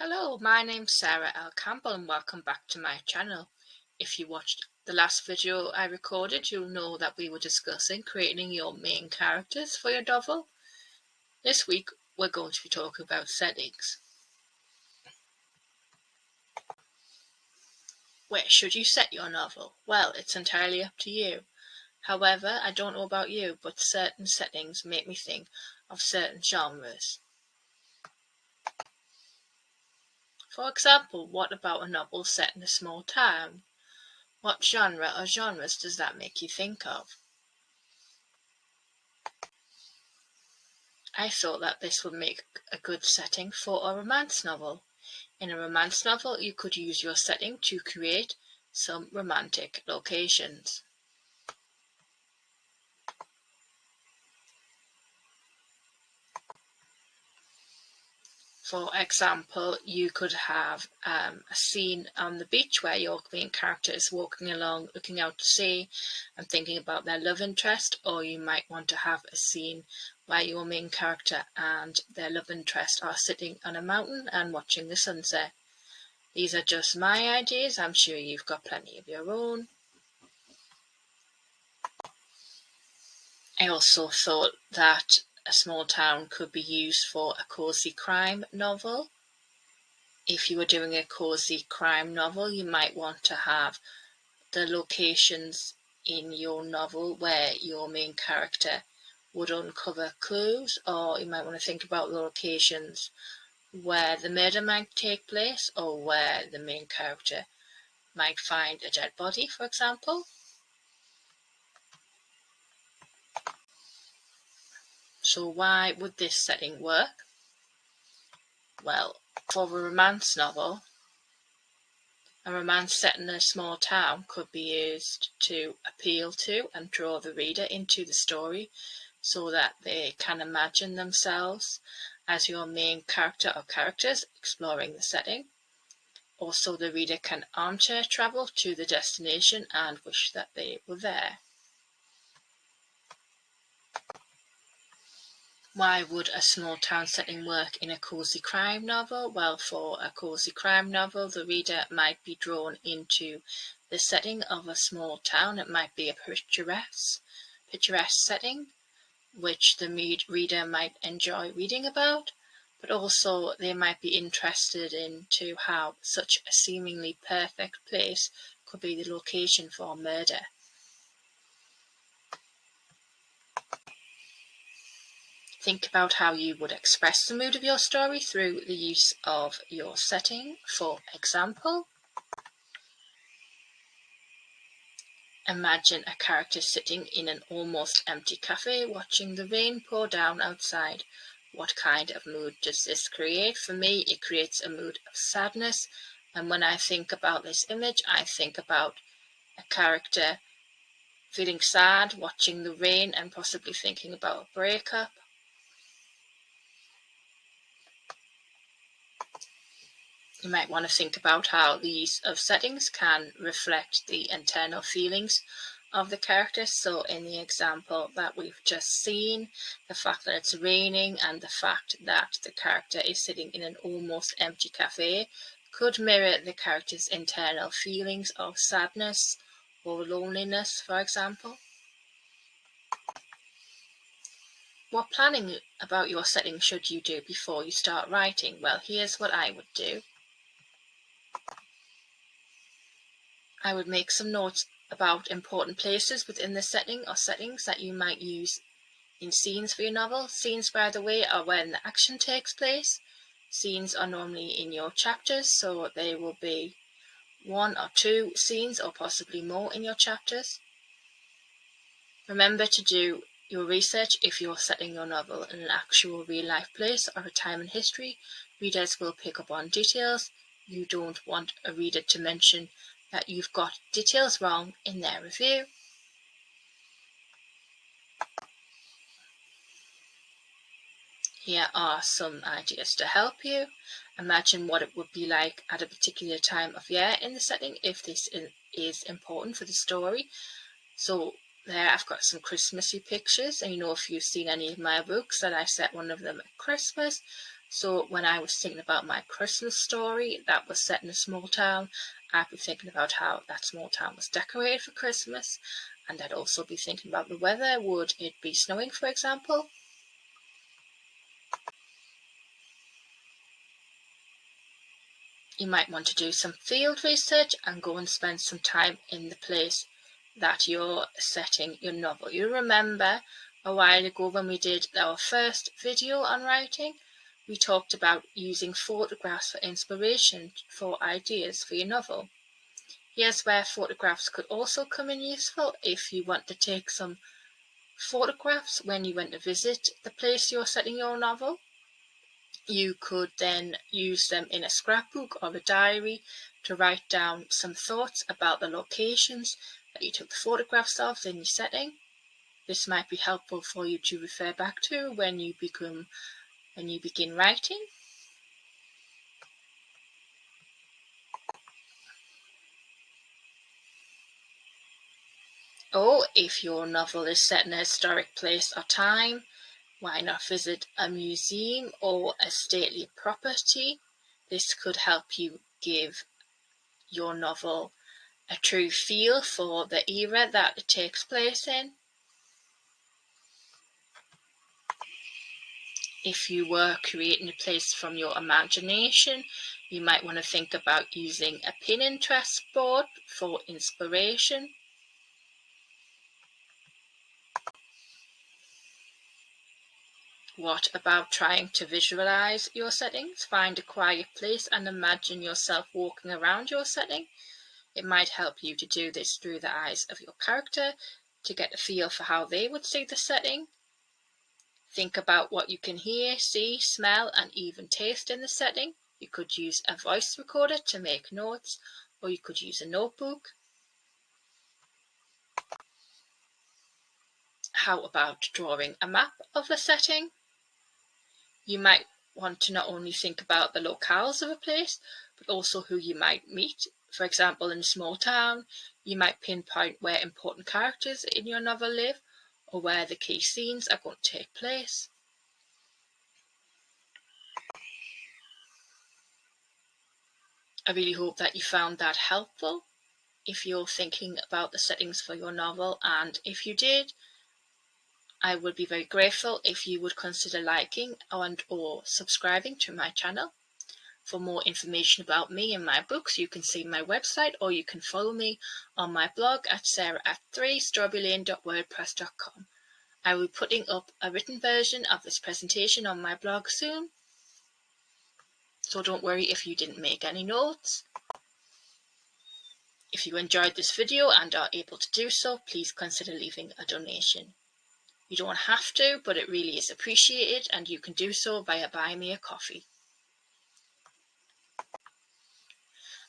Hello, my name's Sarah L. Campbell and welcome back to my channel. If you watched the last video I recorded, you'll know that we were discussing creating your main characters for your novel. This week we're going to be talking about settings. Where should you set your novel? Well, it's entirely up to you. However, I don't know about you, but certain settings make me think of certain genres. For example, what about a novel set in a small town? What genre or genres does that make you think of? I thought that this would make a good setting for a romance novel. In a romance novel, you could use your setting to create some romantic locations. For example, you could have a scene on the beach where your main character is walking along, looking out to sea and thinking about their love interest, or you might want to have a scene where your main character and their love interest are sitting on a mountain and watching the sunset. These are just my ideas. I'm sure you've got plenty of your own. I also thought that a small town could be used for a cozy crime novel. If you were doing a cozy crime novel, you might want to have the locations in your novel where your main character would uncover clues, or you might want to think about the locations where the murder might take place or where the main character might find a dead body, for example. So why would this setting work? Well, for a romance novel, a romance set in a small town could be used to appeal to and draw the reader into the story so that they can imagine themselves as your main character or characters exploring the setting. Also, the reader can armchair travel to the destination and wish that they were there. Why would a small town setting work in a cozy crime novel? Well, for a cozy crime novel, the reader might be drawn into the setting of a small town. It might be a picturesque setting, which the reader might enjoy reading about, but also they might be interested into how such a seemingly perfect place could be the location for murder. Think about how you would express the mood of your story through the use of your setting. For example, imagine a character sitting in an almost empty cafe watching the rain pour down outside. What kind of mood does this create? For me, it creates a mood of sadness, and when I think about this image, I think about a character feeling sad, watching the rain, and possibly thinking about a breakup. You might want to think about how the use of settings can reflect the internal feelings of the characters. So in the example that we've just seen, the fact that it's raining and the fact that the character is sitting in an almost empty cafe could mirror the character's internal feelings of sadness or loneliness, for example. What planning about your setting should you do before you start writing? Well, here's what I would do. I would make some notes about important places within the setting or settings that you might use in scenes for your novel. Scenes, by the way, are when the action takes place. Scenes are normally in your chapters, so there will be 1 or 2 scenes or possibly more in your chapters. Remember to do your research if you're setting your novel in an actual real-life place or a time in history. Readers will pick up on details. You don't want a reader to mention that you've got details wrong in their review. Here are some ideas to help you. Imagine what it would be like at a particular time of year in the setting if this is important for the story. So there I've got some Christmassy pictures, and if you've seen any of my books that I set one of them at Christmas. So when I was thinking about my Christmas story that was set in a small town, I'd be thinking about how that small town was decorated for Christmas, and I'd also be thinking about the weather. Would it be snowing, for example? You might want to do some field research and go and spend some time in the place that you're setting your novel. You remember a while ago when we did our first video on writing, we talked about using photographs for inspiration for ideas for your novel. Here's where photographs could also come in useful if you want to take some photographs when you went to visit the place you're setting your novel. You could then use them in a scrapbook or a diary to write down some thoughts about the locations that you took the photographs of in your setting. This might be helpful for you to refer back to when you begin writing. Or if your novel is set in a historic place or time, why not visit a museum or a stately property? This could help you give your novel a true feel for the era that it takes place in. If you were creating a place from your imagination, you might want to think about using a Pinterest board for inspiration. What about trying to visualize your settings? Find a quiet place and imagine yourself walking around your setting. It might help you to do this through the eyes of your character to get a feel for how they would see the setting. Think about what you can hear, see, smell, and even taste in the setting. You could use a voice recorder to make notes, or you could use a notebook. How about drawing a map of the setting? You might want to not only think about the locales of a place, but also who you might meet. For example, in a small town, you might pinpoint where important characters in your novel live, or where the key scenes are going to take place. I really hope that you found that helpful if you're thinking about the settings for your novel, and if you did, I would be very grateful if you would consider liking or subscribing to my channel. For more information about me and my books, you can see my website, or you can follow me on my blog at sarah@3strawberrylane.wordpress.com. I will be putting up a written version of this presentation on my blog soon, so don't worry if you didn't make any notes. If you enjoyed this video and are able to do so, please consider leaving a donation. You don't have to, but it really is appreciated, and you can do so via Buy Me a Coffee.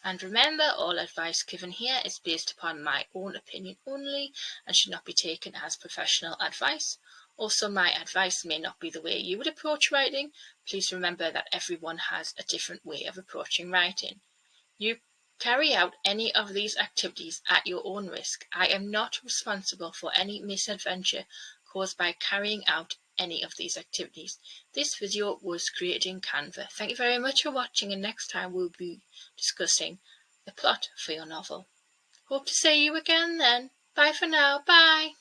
And remember, all advice given here is based upon my own opinion only and should not be taken as professional advice. Also, my advice may not be the way you would approach writing. Please remember that everyone has a different way of approaching writing. You carry out any of these activities at your own risk. I am not responsible for any misadventure caused by carrying out any of these activities. This video was created in Canva. Thank you very much for watching, and next time we'll be discussing the plot for your novel. Hope to see you again then. Bye for now. Bye.